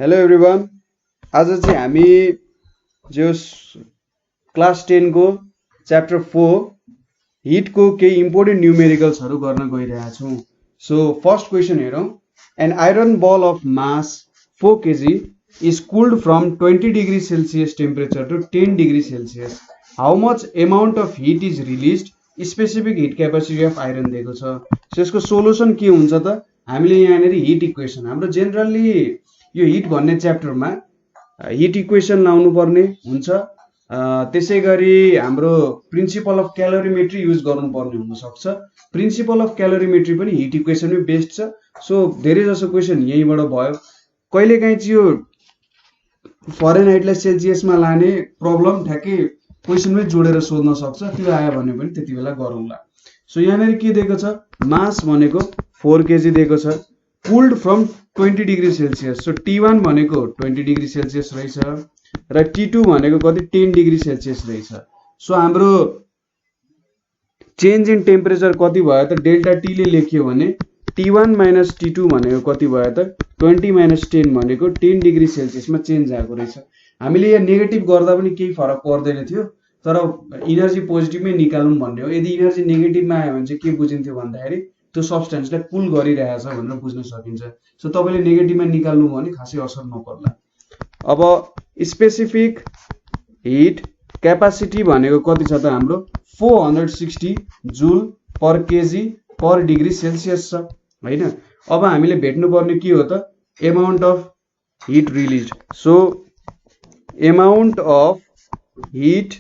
Hello everyone. आज चाहिँ हामी जो क्लास 10 को च्याप्टर 4 हिटको केही इम्पोर्टेन्ट न्युमेरिकल्सहरू गर्न गइरहेका छौँ। सो फर्स्ट क्वेसन हेरौँ। An iron ball of mass 4 kg is cooled from 20 degree Celsius temperature to 10 degree Celsius. How much amount of heat is release? Specific heat capacity of iron दिएको छ। So यसको solution के हुन्छ त? हामीले यहाँनिर hit equation, हाम्रो generally यो हिट भन्ने च्याप्टरमा हिट इक्वेसन लाउनु पर्ने हुन्छ। त्यसै गरी हाम्रो प्रिन्सिपल अफ क्यालोरिमेट्री युज गर्नुपर्ने हुनसक्छ। प्रिन्सिपल अफ क्यालोरिमेट्री पनि हिट इक्वेसनमै बेस्ड छ। सो धेरै जसो क्वेसन यहीँबाट भयो। कहिलेकाहीँ चाहिँ यो फरेनहाइटलाई सेल्सियसमा लाने प्रब्लम ठ्याक्कै क्वेसनमै जोडेर सोध्न सक्छ। त्यो आयो भने पनि त्यति बेला गरौँला। सो यहाँनिर के दिएको छ? मास भनेको 4 kg दिएको छ, cooled from 20 degree Celsius. So T1 भनेको 20 डिग्री सेल्सियस रहेछ र T2 भनेको कति 10 डिग्री सेल्सियस रहेछ। सो हाम्रो चेन्ज इन टेम्परेचर कति भयो त? डेल्टा T ले लेख्यो भने T1 माइनस T2 भनेको कति भयो त? 20 माइनस 10 भनेको 10 डिग्री सेल्सियसमा चेन्ज आएको रहेछ। हामीले यहाँ नेगेटिभ गर्दा पनि केही फरक पर्दैन थियो, तर इनर्जी पोजिटिभमै निकाल्नु भन्ने हो। यदि इनर्जी नेगेटिभमा आयो भने चाहिँ के बुझिन्थ्यो भन्दाखेरि त्यो सब्सटेन्सलाई कुल गरिरहेछ भनेर बुझ्न सकिन्छ। सो तपाईँले नेगेटिभमा निकाल्नु भने खासै असर नपर्ला। अब स्पेसिफिक हिट क्यापासिटी भनेको कति छ त? हाम्रो 460 joule per KG per degree Celsius छ हैन। अब हामीले भेट्नुपर्ने के हो त? Amount of heat release. So amount of heat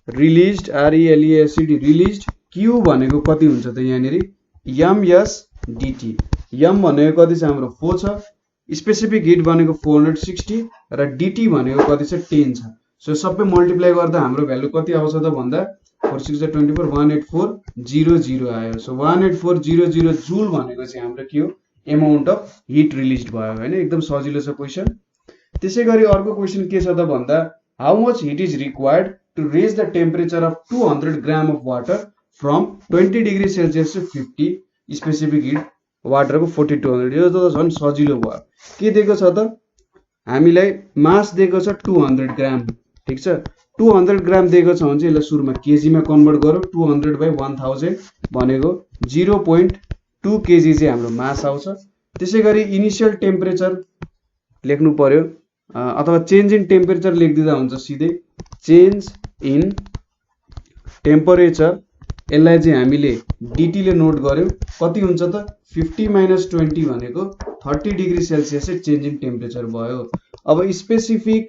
released, RELESED released, Q भनेको कति हुन्छ त? यहाँनिर एमएस डिटी। एम भनेको कति छ? हाम्रो 4 छ। स्पेसिफिक हिट भनेको 460 र डिटी भनेको कति छ? 10 छ। सो सबै मल्टिप्लाई गर्दा हाम्रो भ्यालु कति आउँछ त भन्दा 4 6 24 18400 आयो। सो 18400 जुल भनेको चाहिँ हाम्रो के हो? एमाउन्ट अफ हिट रिलिज्ड भयो हैन। एकदम सजिलो छ क्वेसन। त्यसै गरी अर्को क्वेसन के छ त भन्दा how much heat is required to raise the temperature of 200 gram of water from 20 degree Celsius to 50। Specific heat वाटरको 4200। यो त झन् सजिलो भयो। के दिएको छ त? हामीलाई मास दिएको छ 200 ग्राम, ठिक छ। 200 ग्राम दिएको छ भने चाहिँ यसलाई सुरुमा केजीमा कन्भर्ट गरौँ। 200/1000 भनेको 0.2 केजी चाहिँ हाम्रो मास आउँछ। त्यसै गरी इनिसियल टेम्परेचर लेख्नु पर्यो, अथवा चेन्ज इन टेम्परेचर लेखिदिँदा हुन्छ सिधै। चेन्ज इन टेम्परेचर, यसलाई चाहिँ हामीले डिटी ले नोट गर्यौँ। कति हुन्छ त? 50 माइनस 20 भनेको 30 डिग्री सेल्सियस चाहिँ चेन्ज इन टेम्परेचर भयो। अब specific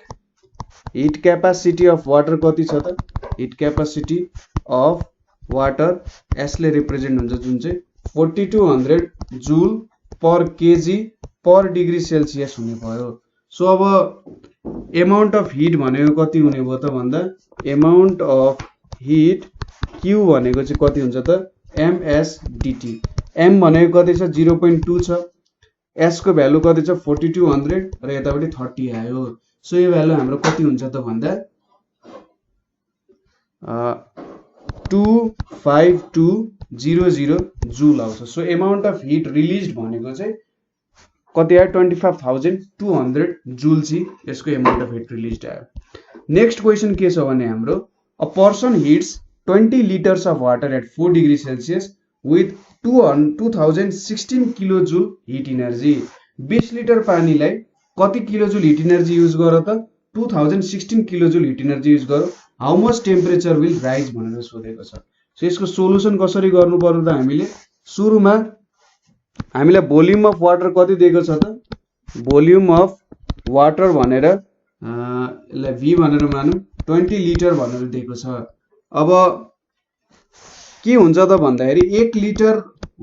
heat capacity of water कति छ त? हिट क्यापासिटी अफ वाटर यसले रिप्रेजेन्ट हुन्छ जुन चाहिँ 4200 जुल per KG per degree Celsius हुने भयो। सो अब एमाउन्ट अफ हिट भनेको कति हुने भयो त भन्दा एमाउन्ट अफ हिट क्यू भनेको चाहिँ कति हुन्छ त? MS dt. एम भनेको कति छ? 0.2 छ। एस को भ्यालु कति छ? 4200 र यतापट्टि 30 आयो। सो यो भ्यालु हाम्रो कति हुन्छ त भन्दा 25200 जुल आउँछ। सो एमाउन्ट अफ हिट रिलिज्ड भनेको चाहिँ कति आयो? 25200 जुल चाहिँ यसको एमाउन्ट अफ हिट रिलिज्ड आयो। नेक्स्ट क्वेसन के छ भने हाम्रो a person heats 20 litres of water at 4 degree Celsius with 2016 kilo joule heat energy. 20 litre पानीलाई कति kilo joule heat energy use गर त? 2016 kilo joule heat energy use गरौँ। How much temperature will rise भनेर सोधेको छ। सो यसको solution कसरी गर्नु पर्यो त? हामीले सुरुमा हामीलाई भोल्युम अफ वाटर कति दिएको छ त? भोल्युम अफ वाटर भनेर यसलाई V भनेर मानौँ, 20 लिटर भनेर दिएको छ। अब के हुन्छ त भन्दाखेरि 1 लिटर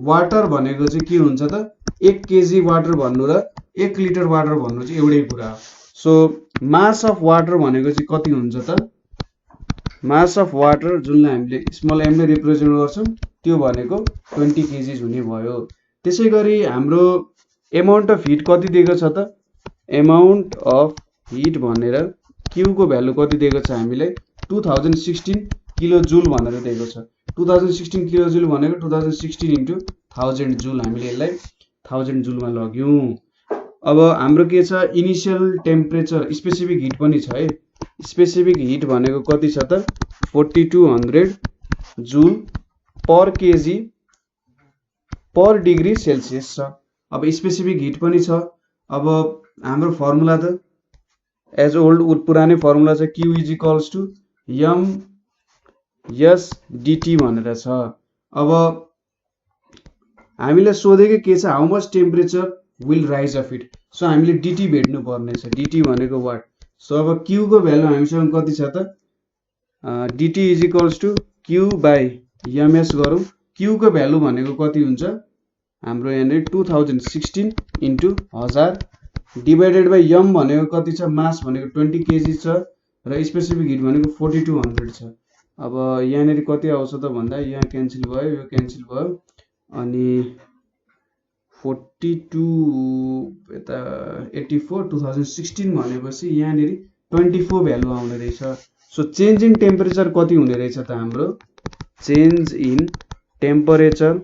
वाटर भनेको चाहिँ के हुन्छ त? 1 केजी वाटर भन्नु र 1 लिटर वाटर भन्नु चाहिँ एउटै कुरा हो। सो मास अफ वाटर भनेको चाहिँ कति हुन्छ त? मास अफ वाटर जुनलाई हामीले स्मल m ले रिप्रेजेन्ट गर्छौँ त्यो भनेको 20 केजी हुने भयो। त्यसै गरी हाम्रो एमाउन्ट अफ हिट कति दिएको छ त? एमाउन्ट अफ हिट भनेर क्यू को भ्यालु कति दिएको छ हामीलाई? 2016 किलो जुल भनेर दिएको छ। 2016 किलो जुल भनेको 2016 × 1000 जुल। हामीले यसलाई 1000 जुलमा लग्यौँ। अब हाम्रो के छ इनिशियल टेम्परेचर स्पेसिफिक हिट पनि छ है। स्पेसिफिक हिट भनेको कति छ त 4200 जुल per KG per degree Celsius छ। अब स्पेसिफिक हिट पनि छ। अब हाम्रो फर्मुला त एज ओल्ड पुरानै फर्मुला छ Q is equals to m s dt भनेर छ। अब हामीलाई सोधेको के छ how much temperature will rise of it. So हामीले dt भेट्नु पर्ने छ। dt भनेको वाट। सो अब Q को भ्यालु हामीसँग कति छ त dt is equals to Q by ms गरौँ। Q को भ्यालु भनेको कति हुन्छ हाम्रो यहाँनिर 2016 इन्टु 1000 डिभाइडेड बाई m भनेको कति छ मास भनेको 20 केजी छ र स्पेसिफिक हिट भनेको 4200 छ। अब यहाँनिर कति आउँछ त भन्दा यहाँ क्यान्सल भयो यो क्यान्सल भयो अनि 42 यता 84 2016 भनेपछि यहाँनिर 24 भ्यालु आउने रहेछ। सो चेन्ज इन टेम्परेचर कति हुने रहेछ त हाम्रो चेन्ज इन टेम्परेचर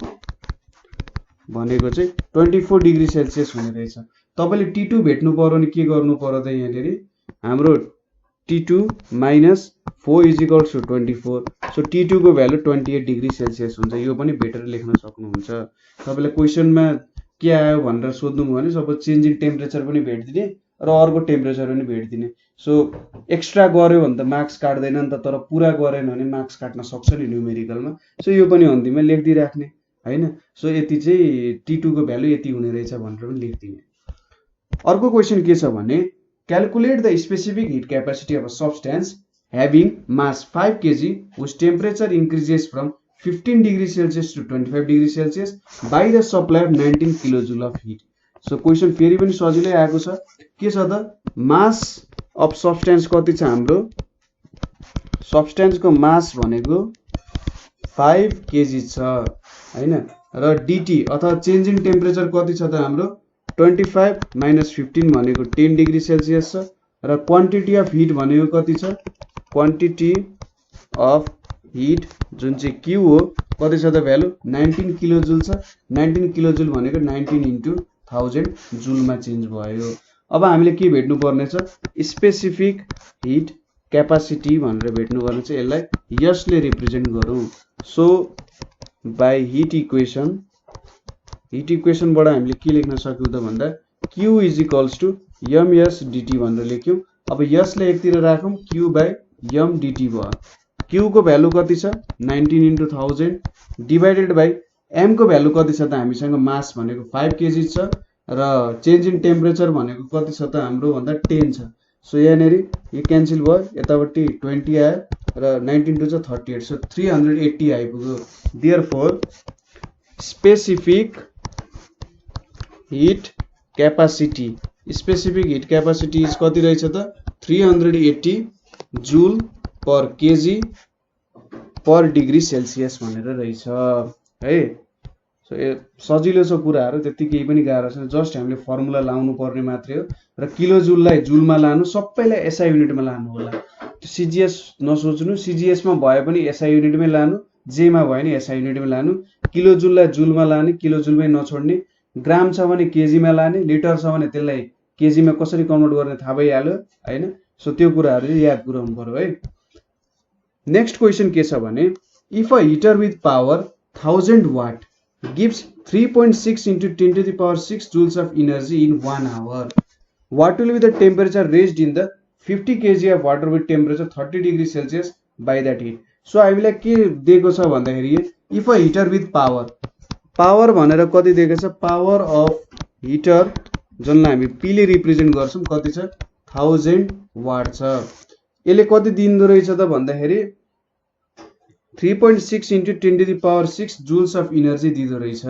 भनेको चाहिँ 24 डिग्री सेल्सियस हुने रहेछ। तपाईले T2 भेट्नु पर्यो नि के गर्नु पर्यो त यहाँनिर हाम्रो T2 minus 4 is equals to 24। So T2 को भ्यालु 28 डिग्री सेल्सियस हुन्छ। यो पनि भेटेर लेख्न सक्नुहुन्छ। तपाईले क्वेशनमा के आयो भनेर सोध्नुभयो भने सपोज चेन्ज इन टेम्परेचर पनि भेट्दिने र अर्को टेम्परेचर पनि भेट्दिने। सो एक्स्ट्रा गर्यो भने त मार्क्स काट्दैन नि त तर पुरा गरेन भने मार्क्स काट्न सक्छ नि न्युमेरिकलमा। सो यो पनि अन्तिममा लेख्दै राख्ने हैन। सो यति चाहिँ T2 को भ्यालु यति हुने रहेछ भनेर पनि लेख्दिने। अर्को क्वेशन के छ भने calculate the specific heat capacity of a substance having mass 5 kg whose temperature increases from 15 degree Celsius to 25 degree Celsius by the supply of 19 kilojoule of heat. So question फेरि पनि सजिलै आएको छ। के छ त मास अफ सब्सटेन्स कति छ हाम्रो सब्सटेन्स को मास भनेको 5 kg छ हैन र dt अथवा चेन्ज इन टेम्परेचर कति छ त हाम्रो 25 माइनस 15 भनेको 10 डिग्री सेल्सियस छ र क्वान्टिटी अफ हिट भनेको कति छ क्वान्टिटी अफ हिट जुन चाहिँ Q हो कति छ त भ्यालु 19 किलोजुल छ। 19 किलोजुल भनेको 19 इन्टु 1000 जुलमा चेन्ज भयो। अब हामीले के भेट्नु पर्ने छ स्पेसिफिक हिट क्यापासिटी भनेर भेट्नु पर्ने छ। यसलाई यसले रिप्रेजेन्ट गरौँ। सो बाइ हिट इक्वेसनबाट हामीले के लेख्न सक्यौ त भन्दा Q is equals to ms dt भनेर लेख्यौं। अब यसले एकतिर राखौं Q बाइ m dt भयो। Q को भ्यालु कति छ 19 इन्टु 1000 डिभाइडेड बाइ m को भ्यालु कति छ त हामीसँग मास भनेको 5 केजी छ र चेन्ज इन टेम्परेचर भनेको कति छ त हाम्रो भन्दा 10 छ। सो यहाँनिर यो क्यान्सल भयो यतापट्टि 20 आयो र 19 टु छ 38 सो 380 आइपुग्यो। Therefore specific heat capacity is कति रहेछ त 380 जुल per KG per degree Celsius भनेर रहेछ है। सो सजिलो छ कुराहरु त्यति केही पनि गाह्रो छैन। जस्ट हामीले फर्मुला लाउनु पर्ने मात्रै हो र किलोजुललाई जुलमा लानु सबैलाई एसआई युनिटमा लानु होला। त्यो सीजीएस नसोच्नु सीजीएस मा भए पनि एसआई युनिटमै लानु जे मा भए नि एसआई युनिटमै लानु। किलोजुललाई जुलमा लाने किलोजुलमै नछोड्ने। ग्राम छ भने केजीमा लाने लिटर छ भने त्यसलाई केजीमा कसरी कन्भर्ट गर्ने थाहा भइहाल्यो हैन। सो त्यो कुराहरु याद गराउनु पर्यो है। नेक्स्ट क्वेशन के छ भने if a heater with power 1000 watt gives 3.6 into 10 to the power 6 joules of energy in 1 hour, what will be the temperature raised in the 50 kg of water with temperature 30 degree Celsius by that heat. So हामीलाई के दिएको छ भन्दाखेरि if a heater with power भनेर कति दिएको छ power of heater जसलाई हामी p ले रिप्रेजेन्ट गर्छौं कति छ 1000 वाट छ। यसले कति दिँदो रहेछ त भन्दाखेरि 3.6 into 10 to the power 6 joules of energy दिँदो रहेछ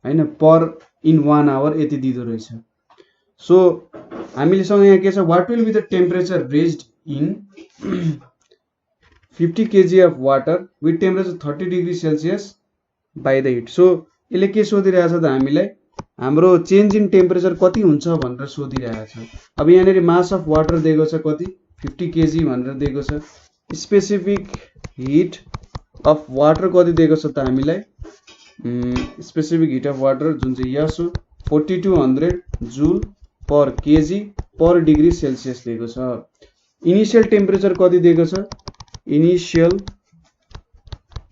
हैन पर इन 1 hour यति दिँदो रहेछ। सो हामीलेसँग यहाँ के छ what will be the temperature raised in 50 kg of water with temperature 30 degree Celsius by the heat. So यसले के सोधिरहेछ त हामीलाई हाम्रो चेन्ज इन टेम्परेचर कति हुन्छ भनेर सोधिरहेछ। अब यहाँनेरि मास अफ वाटर दिएको छ कति 50 kg भनेर दिएको छ। स्पेसिफिक हिट अफ वाटर कति दिएको छ त हामीलाई स्पेसिफिक हिट अफ वाटर जुन चाहिँ यस हो 4200 जुल per KG per degree Celsius दिएको छ। इनिशियल टेम्परेचर कति दिएको छ? इनिशियल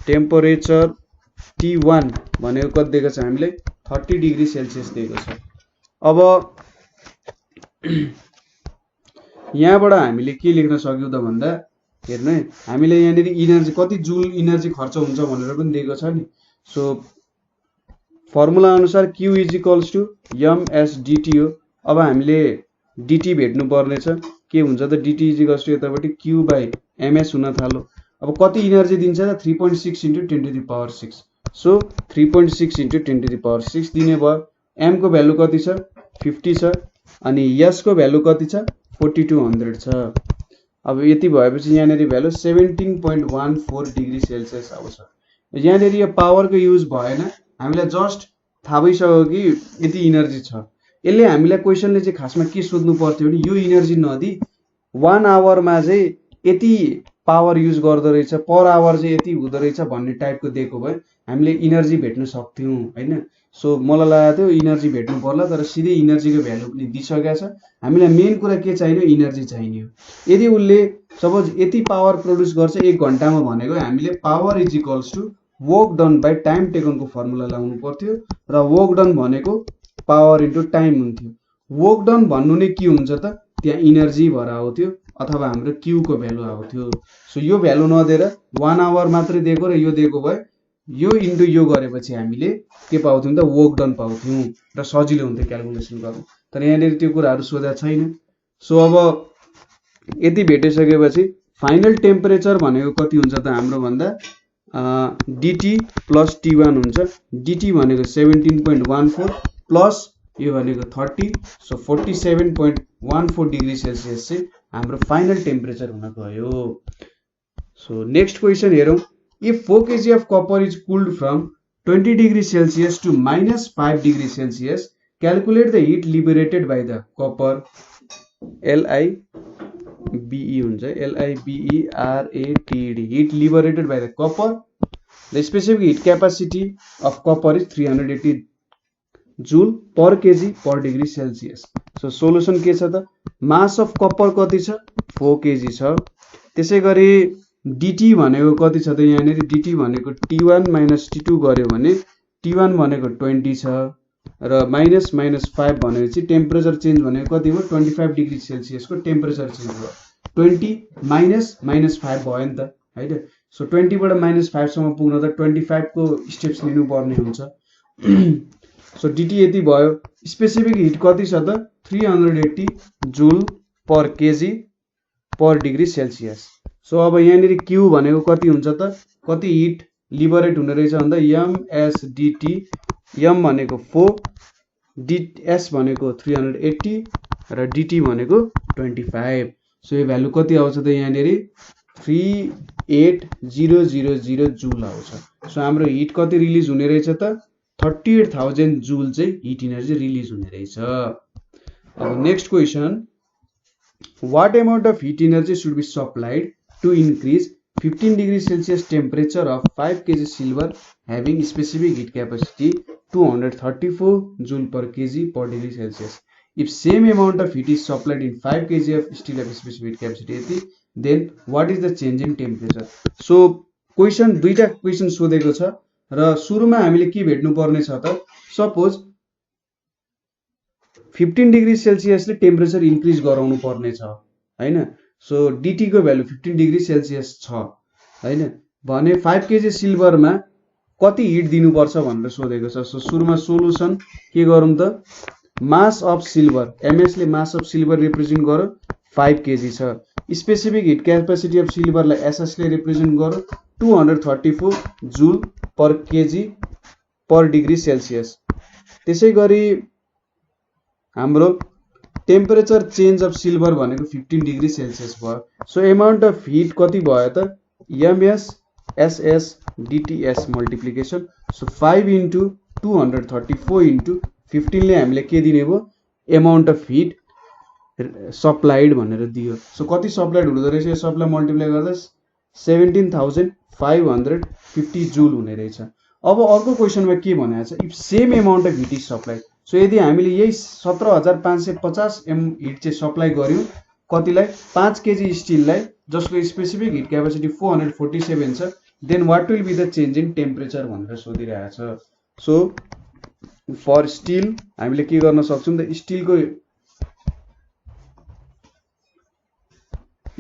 टेम्परेचर T1 भनेको कति दिएको छ हामीले? 30 डिग्री सेल्सियस दिएको छ। अब यहाँबाट हामीले के लेख्न सक्यौं त भन्दा हेर्नु है, हामीले यहाँनिर इनर्जी कति जुल इनर्जी खर्च हुन्छ भनेर पनि दिएको छ नि। सो फर्मुला अनुसार Q is equals to msdt हो। अब हामीले dt भेट्नु पर्ने छ। के हुन्छ त dt इज इक्वल्स टु यतापट्टि q बाइ ms हुन थाल्यो। अब कति इनर्जी दिन्छ त 3.6 × 10⁶। सो 3.6 × 10⁶ दिने भयो। m को भ्यालु कति छ? 50 छ अनि s को भ्यालु कति छ? 4200 छ। अब यति भएपछि यहाँनिर भ्यालु 17.14 डिग्री सेल्सियस आउँछ। यहाँनिर यो पावरको युज भएन, हामीलाई जस्ट थाहा भइसक्यो कि यति इनर्जी छ। यसले हामीलाई क्वेसनले चाहिँ खासमा के सोध्नु पर्थ्यो भने यो इनर्जी नदी 1 आवरमा चाहिँ यति पावर युज गर्दो रहेछ, पर आवर चाहिँ यति हुँदो रहेछ भन्ने टाइपको दिएको भए हामीले इनर्जी भेट्न सक्थ्यौं हैन। सो मलाई लागेको थियो इनर्जी भेट्नु पर्ला, तर सिधै इनर्जीको भ्यालु पनि दिइसकेको छ। हामीलाई मेन कुरा के चाहियो? इनर्जी चाहियो। यदि उसले सपोज यति पावर प्रोड्युस गर्छ 1 घण्टामा भनेको हामीले power is equals to work done by time टेकनको फर्मुला लाउनु पर्थ्यो र वर्क डन भनेको पावर इन्टु टाइम हुन्थ्यो। वर्क डन भन्नु नै के हुन्छ त? त्यहाँ इनर्जी भएर आउँथ्यो अथवा हाम्रो क्यू को भ्यालु आउँथ्यो। सो यो भ्यालु नदिएर 1 आवर मात्रै दिएको र यो दिएको भए यो इन्टु यो गरेपछि हामीले के पाउँथ्यौं त? वर्क डन पाउँथ्यौं र सजिलो हुन्थ्यो क्याल्कुलेसन गर्नु। तर यहाँनिर त्यो कुराहरु सोधेको छैन। सो अब यति भेटिसकेपछि फाइनल टेम्परेचर भनेको कति हुन्छ त हाम्रो भन्दा dt प्लस T1 हुन्छ। dt भनेको 17.14 प्लस यो भनेको 30, सो 47.14 डिग्री सेल्सियस चाहिँ हाम्रो फाइनल टेम्परेचर हुन गयो। सो नेक्स्ट क्वेसन हेरौं। If 4 kg of copper is cooled from 20 degree Celsius to -5 degree Celsius, calculate the heat liberated by the copper. LIBE हुन्छ, LIBERATED, heat liberated by the copper. The specific heat capacity of copper is 380 joule per kg per degree Celsius. So solution के छ त? mass of copper कति छ? 4 kg छ। त्यसैगरी dt भनेको कति छ त? यहाँनिर dt भनेको T1 - T2 गर्यो भने T1 भनेको 20 छ र माइनस 5 भनेपछि टेम्परेचर चेन्ज भनेको कति हो? 25 डिग्री सेल्सियस को टेम्परेचर चेन्ज भयो। 20 माइनस 5 भयो नि त हैन। सो 20 बाट -5 सम्म पुग्न त 25 को स्टेप्स लिनु पर्ने हुन्छ। सो dt यति भयो। स्पेसिफिक हिट कति छ त? 380 joule per KG per degree Celsius. So अब यहाँनिर Q भनेको कति हुन्छ त? कति हिट लिबरेट हुने रहेछ भन्दा msdt, m भनेको 4, ds भनेको 380 र dt भनेको 25। सो यो भ्यालु कति आउँछ त? यहाँनिर 38000 जूल आउँछ। सो हाम्रो हिट कति रिलिज हुने रहेछ त? 38000 जूल चाहिँ हिट इनर्जी रिलिज हुने रहेछ। अब next question, what amount of heat energy should be supplied to increase 15 degree Celsius temperature of 5 kg silver having specific heat capacity 234 joule per kg per degree Celsius? If same amount of heat is supplied in 5 kg of steel of specific heat capacity, then what is the change in temperature? So question दुईटा question सोधेको छ र सुरुमा हामीले के भेट्नु पर्ने छ त? सपोज 15 डिग्री सेल्सियसले टेम्परेचर इन्क्रिज गराउनु पर्ने छ हैन। सो dt को भ्यालु 15 डिग्री सेल्सियस छ हैन भने 5 केजी सिल्भरमा कति हिट दिनुपर्छ भनेर सोधेको छ। सो सुरुमा सोलुसन के गरौँ त? मास अफ सिल्भर, ms ले मास अफ सिल्भर रिप्रेजेन्ट गर्यो 5 केजी छ। स्पेसिफिक हिट क्यापासिटी अफ सिल्भरलाई ss ले रिप्रेजेन्ट गर्यो 234 joule per KG per degree Celsius. त्यसैगरी हाम्रो टेम्परेचर चेन्ज अफ सिल्भर भनेको 15 डिग्री सेल्सियस भयो। सो अमाउन्ट अफ हिट कति भयो त? ms ss dts multiplication. So 5 × 234 × 15 ले हामीले के दिने भयो? अमाउन्ट अफ हिट सप्लाइड भनेर दियो। सो कति सप्लाइड हुँदो रहेछ? यो सबलाई मल्टिप्लाई गर्दा 17550 जूल हुने रहेछ। अब अर्को क्वेसनमा के भनेको छ? If same amount of heat is supplied, so यदि हामीले यही 17,550 हिट चाहिँ सप्लाई गर्यौं कतिलाई 5 केजी स्टिललाई जसको स्पेसिफिक हिट क्यापेसिटी 447 छ then what will be the change in temperature भनेर सोधिरहेछ सो फर स्टिल हामीले के गर्न सक्छौं त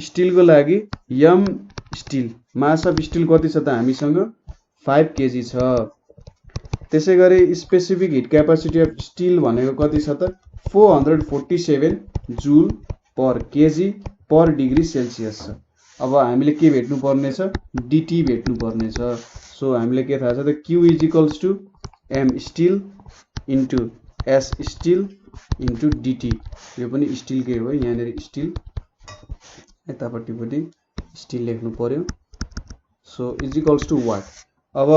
स्टिलको लागि यम स्टिल मास अफ स्टिल कति छ त हामीसँग 5 केजी छ त्यसैगरी specific heat capacity of steel भनेको कति छ त 447 joule per KG per degree Celsius छ अब हामीले के भेट्नु पर्ने छ dt भेट्नु पर्ने छ सो हामीले के थाहा छ त q equals to m steel into s steel into dt यो पनि स्टिल के हो यहाँनेर स्टिल यतापट्टि पनि स्टिल लेख्नु पर्यो सो इक्वल्स टु व्हाट अब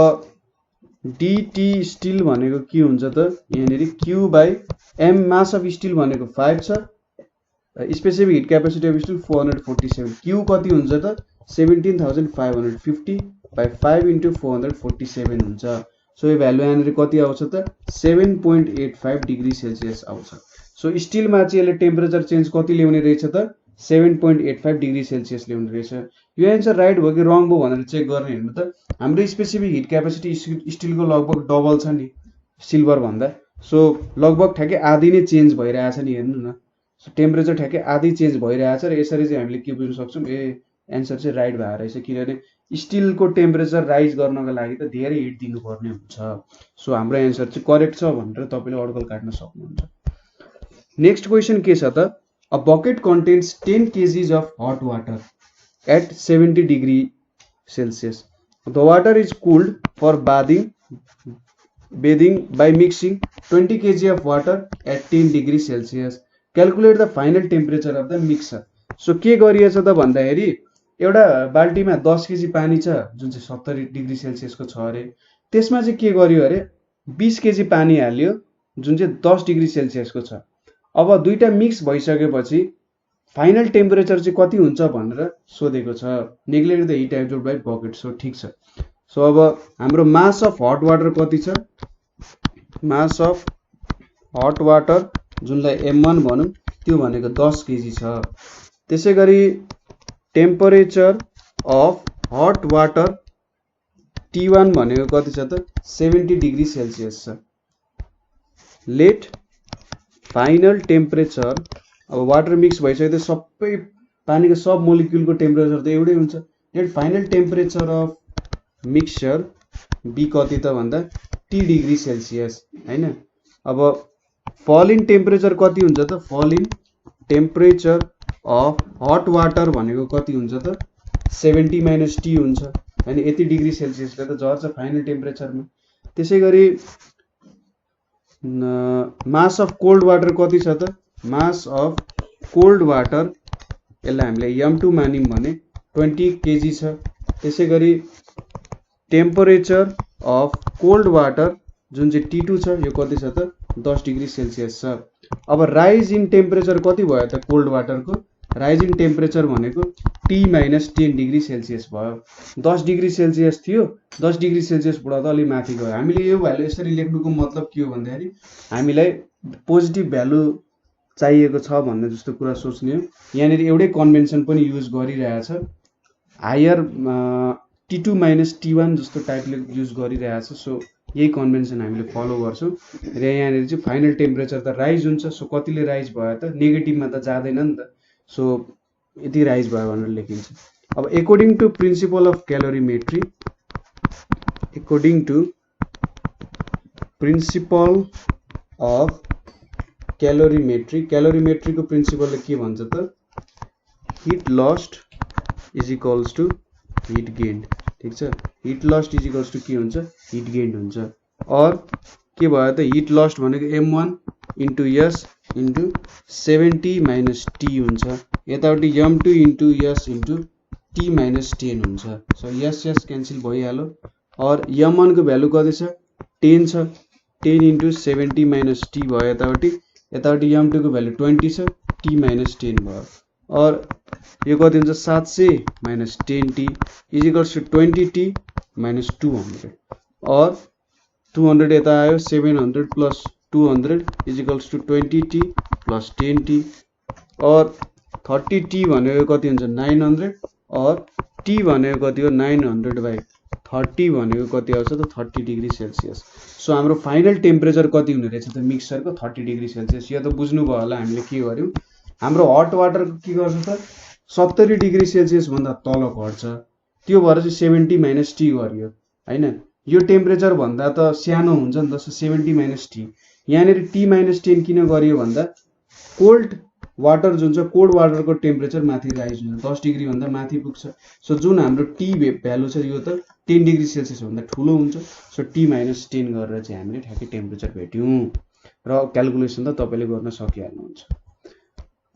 dt स्टिल भनेको के हुन्छ त यहाँनेर q by m mass of steel भनेको 5 छ specific heat capacity of steel 447 q कति हुन्छ त 17,550 बाइ 5 इन्टु 447 हुन्छ सो यो भ्यालु यहाँनेर कति आउँछ त 7.85 डिग्री सेल्सियस आउँछ सो स्टिलमा चाहिँ यसले टेम्परेचर चेन्ज कति ल्याउने रहेछ त 7.85 डिग्री सेल्सियस ल्याउने रहेछ यो एन्सर राइट भयो कि रङ भयो भनेर चेक गर्ने हेर्नु त हाम्रो स्पेसिफिक हिट क्यापेसिटी स्टिलको लगभग डबल छ नि सिल्भर भन्दा सो लगभग ठ्याक्कै आधी नै चेन्ज भइरहेछ नि हेर्नु न सो टेम्परेचर ठ्याक्कै आधी चेन्ज भइरहेछ र यसरी चाहिँ हामीले के बुझ्न सक्छौं एन्सर चाहिँ राइट भएको रहेछ किनभने स्टिलको टेम्परेचर राइज गर्नको लागि त धेरै हिट दिनुपर्ने हुन्छ सो हाम्रो एन्सर चाहिँ करेक्ट छ भनेर तपाईले अड्कल काट्न सक्नुहुन्छ नेक्स्ट क्वेशन के छ त A bucket contains 10 kgs of hot water at 70 degree Celsius. The water is cooled for bathing by mixing 20 kg of water at 10 degree Celsius. Calculate the final temperature of the mixer. So के गरिएछ त भन्दाखेरि एउटा बाल्टीमा 10 KG पानी छ जुन चाहिँ 70 degree सेल्सियसको छ अरे त्यसमा चाहिँ के गरियो अरे 20 केजी पानी हाल्यो जुन चाहिँ 10 डिग्री सेल्सियसको छ अब दुईटा मिक्स भइसकेपछि फाइनल टेम्परेचर चाहिँ कति हुन्छ भनेर सोधेको छ neglect the heat absorb by bucket so ठीक छ सो अब हाम्रो मास अफ हट वाटर कति छ मास अफ हट वाटर जुनलाई m1 भनौं त्यो भनेको 10 केजी छ त्यसैगरी temperature of hot water T1 भनेको कति छ त 70 डिग्री सेल्सियस छ लेट फाइनल टेम्परेचर अब वाटर मिक्स भइसक्यो सबै पानीको सब मोलिक्युलको टेम्परेचर त एउटै हुन्छ let final temperature of mixture be कति त भन्दा T डिग्री सेल्सियस हैन अब फल इन टेम्परेचर कति हुन्छ त fall in temperature of hot water भनेको कति हुन्छ त 70 - T हुन्छ हैन यति डिग्री सेल्सियसले त झर्छ फाइनल टेम्परेचरमा त्यसैगरी मास अफ कोल्ड वाटर कति छ त मास अफ कोल्ड वाटर यसलाई हामीले m2 मानिम भने 20 केजी छ त्यसैगरी टेम्परेचर अफ कोल्ड वाटर जुन चाहिँ T2 छ यो कति छ त 10 डिग्री सेल्सियस छ अब राइज इन टेम्परेचर कति भयो त कोल्ड वाटरको राइज इन टेम्परेचर भनेको T - 10 डिग्री सेल्सियस भयो 10 डिग्री सेल्सियस थियो 10 डिग्री सेल्सियसबाट त अलि माथि गयो हामीले यो भ्यालु यसरी लेख्नुको मतलब के हो भन्दाखेरि हामीलाई पोजिटिभ भ्यालु चाहिएको छ भन्ने जस्तो कुरा सोच्ने हो यहाँनेर एउटै कन्भेन्सन पनि युज गरिरहेछ हायर T2 - T1 जस्तो टाइपले युज गरिरहेछ सो यही कन्भेन्सन हामीले फलो गर्छौं र यहाँनेर चाहिँ फाइनल टेम्परेचर त राइज हुन्छ सो कतिले राइज भयो त नेगेटिभमा त जादैन नि त सो यति राइज भयो भनेर लेखिन्छ अब according to principle of calorimetry क्यालोरीमेट्रीको प्रिन्सिपलले के भन्छ त heat lost is equals to heat gained ठीक छ heat lost is equals to के हुन्छ हिट गेन्ड हुन्छ और के भयो त हिट लस्ट भनेको m1 * s * 70 - T हुन्छ यताउटी m2 * s * T - 10 हुन्छ सो s क्यान्सल भइहाल्यो और m1 को भ्यालु कति छ 10 छ 10 * 70 - T भयो यताउटी m2 को भ्यालु 20 छ T - 10 भयो और यो कति हुन्छ 700 - 10T = 20T - 200 और 200 यता आयो 700 + 200 is equals to 20t plus 10t और 30t भनेको कति हुन्छ 900 और t भनेको कति हो 900 बाई 30 भनेको कति आउँछ त 30 डिग्री सेल्सियस। सो हाम्रो फाइनल टेम्परेचर कति हुने रहेछ त मिक्सचरको 30 डिग्री सेल्सियस। यो त बुझ्नुभयो होला हामीले के गर्यौं। हाम्रो हट वाटरको के गर्छ त 70 डिग्री सेल्सियस भन्दा तल घट्छ, त्यो भएर चाहिँ 70 माइनस टी गरियो हैन। यो टेम्परेचर भन्दा त सानो हुन्छ नि त, 70 माइनस टी। यहाँनिर टी माइनस 10 किन गरियो भन्दा कोल्ड वाटर जुन छ कोल्ड वाटरको टेम्परेचर माथि राइज हुन्छ, 10 डिग्री भन्दा माथि पुग्छ। सो जुन हाम्रो टी भ्यालु छ यो त 10 डिग्री सेल्सियस भन्दा ठुलो हुन्छ। सो टी माइनस 10 गरेर चाहिँ हामीले ठ्याक्कै टेम्परेचर भेट्यौं र क्याल्कुलेसन त तपाईले गर्न सकिहाल्नुहुन्छ।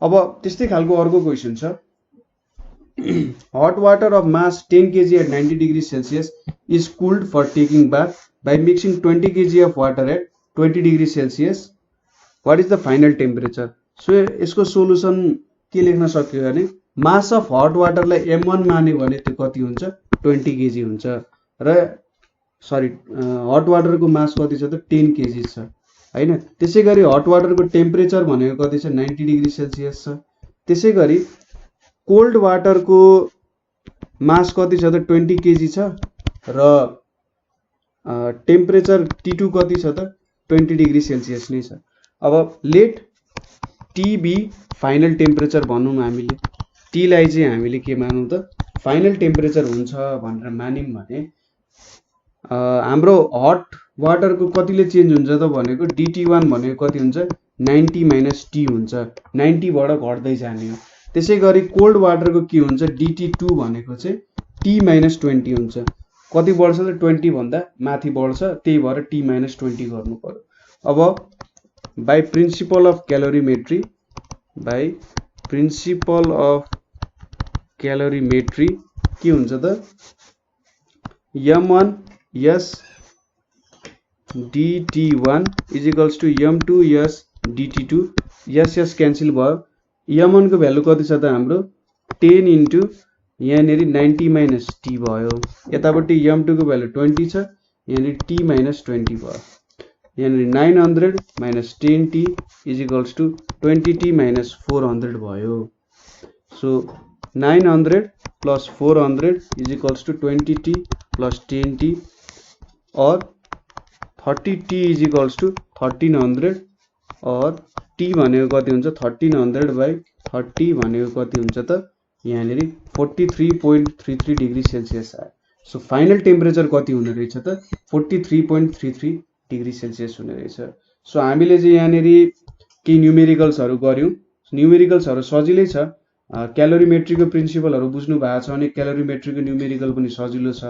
अब त्यस्तै खालको अर्को क्वेशन छ, hot water of mass 10 kg at 90 degrees Celsius is cooled for taking bath by mixing 20 kg of water at 20 degrees Celsius. What is the final temperature? So यसको सोलुसन के लेख्न सक्यो भने मास अफ हट वाटरलाई m1 मान्यो भने त्यो कति हुन्छ 20 kg हुन्छ र सरी हट वाटरको मास कति छ त 10 kg छ हैन। त्यसैगरी हट वाटरको टेम्परेचर भनेको कति छ 90 डिग्री सेल्सियस छ। त्यसैगरी कोल्ड वाटरको मास कति छ त 20 kg छ र टेम्परेचर T2 कति छ त 20 डिग्री सेल्सियस नै छ। अब let T be final temperature भनौं हामीले, टी लाई चाहिँ हामीले के मानौं त फाइनल टेम्परेचर हुन्छ भनेर मान्यौं भने हाम्रो हट वाटरको कतिले चेन्ज हुन्छ त भनेको DT1 भनेको कति हुन्छ 90 माइनस टी हुन्छ, 90 बाट घट्दै जाने हो। त्यसैगरी कोल्ड वाटरको के हुन्छ DT2 भनेको चाहिँ T माइनस 20 हुन्छ, कति बढ्छ त 20 भन्दा माथि बढ्छ, त्यही भएर T माइनस 20 गर्नु पर्यो। अब by principle of calorimetry के हुन्छ त m1 s dt1 is equals to m2 s dt2 s cancel भयो। m1 को भ्यालु कति छ त हाम्रो 10 इन्टु यहाँनिर 90 माइनस टी भयो, यतापट्टि m2 को भ्यालु 20 छ, यहाँनिर t माइनस 20 भयो। यहाँनिर 900 minus 10t is equals to 20t minus 400 भयो। So 900 plus 400 is equals to 20t plus 10t और 30t इज इक्वल्स टु 1300 और t भनेको कति हुन्छ 1300 बाई 30 भनेको कति हुन्छ त यहाँनिर 43.33 डिग्री सेल्सियस आयो। सो फाइनल टेम्परेचर कति हुने रहेछ त 43.33 डिग्री सेल्सियस हुने रहेछ। सो हामीले चाहिँ यहाँनिर केही न्युमेरिकल्सहरु गर्यौं। न्युमेरिकल्सहरु सजिलै छ, क्यालोरीमेट्रीको प्रिन्सिपलहरु बुझ्नु भएको छ भने क्यालोरीमेट्रीको न्युमेरिकल पनि सजिलो छ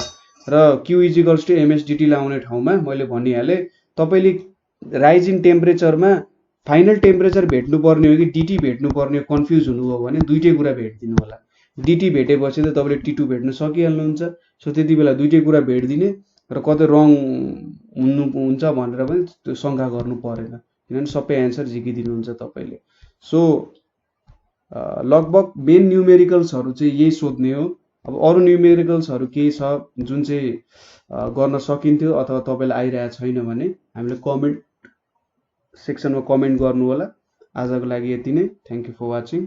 र Q इक्वल्स टु msdt लाउने ठाउँमा मैले भनिहाले तपाईले राइजिङ टेम्परेचरमा फाइनल टेम्परेचर भेट्नु पर्ने हो कि dt भेट्नु पर्ने हो कन्फ्युज हुनुभयो भने दुईटै कुरा भेट्दिनु होला। dt भेटेपछि त तपाईले T2 भेट्न सकिहाल्नुहुन्छ। सो त्यतिबेला दुईटै कुरा भेट्दिने र कतै रङ हुन्छ भनेर पनि त्यो शंका गर्नु परेन, किनभने सबै आन्सर झिकिदिनुहुन्छ तपाईले। सो लगभग मेन न्युमेरिकल्सहरु चाहिँ यही सोध्ने हो। अब अरु न्युमेरिकल्सहरु केही छ जुन चाहिँ गर्न सकिन्थ्यो अथवा तपाईलाई आइरहेको छैन भने हामीले कमेन्ट सेक्सनमा कमेन्ट गर्नु होला। आजको लागि यति नै। Thank you for watching.